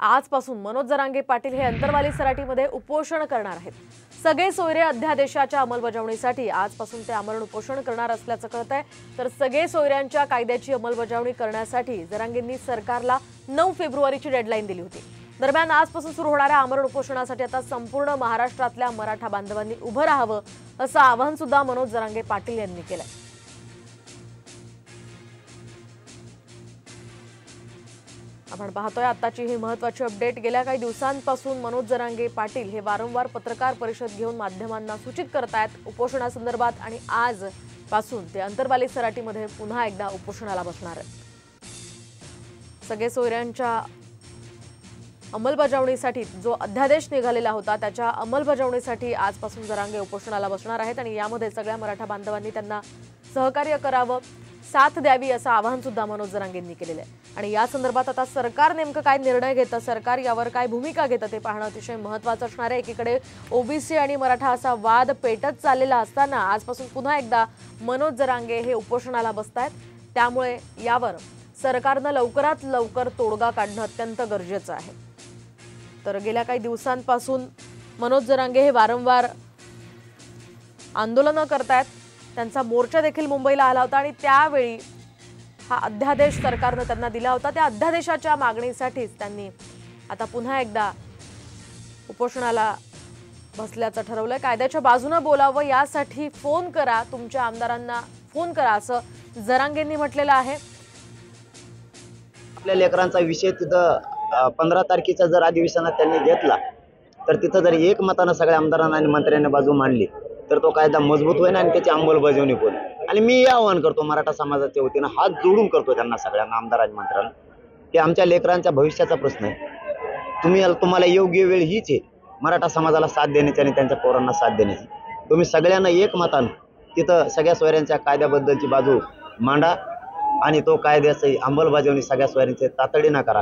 आजपासून मनोज जरांगे पाटील हे अंतरवाली सराटीमध्ये उपोषण करणार आहेत। सगळे सोयरे अध्यादेशाच्या अंमलबजावणीसाठी आजपासून ते आमरण उपोषण करणार असल्याचं कळतंय। तर सगळे सोयऱ्यांच्या कायद्याची अंमलबजावणी करण्यासाठी जरांगेंनी सरकारला 9 फेब्रुवारीची डेडलाईन दिली होती। दरम्यान आजपासून सुरू होणाऱ्या आमरण उपोषणासाठी आता संपूर्ण महाराष्ट्रातल्या मराठा बांधवांनी उभं राहावं असं आवाहन सुद्धा मनोज जरांगे पाटील यांनी केलंय। आपण पाहतोय आताची ही महत्त्वाची अपडेट। गेल्या काही दिवसांपासून मनोज जरांगे पाटील हे वारंवार पत्रकार परिषद घेऊन माध्यमांना सूचित करतायत उपोषणासंदर्भात आणि आजपासून ते अंतरवाली सराटीमध्ये पुन्हा एकदा उपोषणाला बसणार आहेत। सगळे सोयऱ्यांच्या अंमलबजावणीसाठी जो अध्यादेश निघालेला होता त्याच्या अंमलबजावणीसाठी आजपासून जरांगे उपोषणाला बसणार आहेत आणि यामध्ये सगळ्या मराठा बांधवांनी त्यांना सहकार्य करावं, साथ द्यावी असं आवाहन सुद्धा मनोज जरांगेंनी केलेलं आहे। आणि या संदर्भात आता सरकार नेमकं काय निर्णय घेतं, सरकार यावर काय भूमिका घेतं ते पाहणं अतिशय महत्त्वाचं असणार आहे। एकीकडे ओबीसी आणि मराठा असा वाद पेटत चाललेला असताना आजपासून पुन्हा एकदा मनोज जरांगे हे उपोषणाला बसतायत, त्यामुळे यावर सरकारनं लवकरात लवकर तोडगा काढणं अत्यंत गरजेचं आहे। तर गेल्या काही दिवसांपासून मनोज जरांगे हे वारंवार आंदोलनं करतायत। त्यांचा मोर्चा देखील मुंबईला आला होता आणि त्यावेळी हा अध्यादेश सरकारने त्यांना दिला होता। त्या अध्यादेशाच्या मागणीसाठीच त्यांनी आता पुन्हा एकदा उपोषणाला बसल्याचं ठरवलंय। कायद्याच्या बाजूने बोलावं यासाठी फोन करा, तुमच्या आमदारांना फोन करा असं जरांगेंनी म्हटलेलं आहे। आपल्या लेकरांचा विषय तिथं 15 तारखेचा जर अधिवेशनात त्यांनी घेतला तर तिथं जर एकमतानं सगळ्या आमदारांना आणि मंत्र्यांनी बाजू मांडली तर तो कायदा मजबूत होईल आणि त्याची अंमलबजावणी होईल। आणि मी हे आवाहन करतो मराठा समाजाच्या वतीनं, हात जोडून करतो त्यांना सगळ्यांना, आमदार आणि मंत्र्यांना, की आमच्या लेकरांच्या भविष्याचा प्रश्न आहे। तुम्हाला योग्य वेळ हीच आहे मराठा समाजाला साथ देण्याची आणि त्यांच्या पोरांना साथ देण्याची। तुम्ही सगळ्यांना एकमतानं तिथं सगळ्या सोयऱ्यांच्या कायद्याबद्दलची बाजू मांडा आणि तो कायद्याची अंमलबजावणी सगळ्या सोयऱ्यांची तातडीनं करा।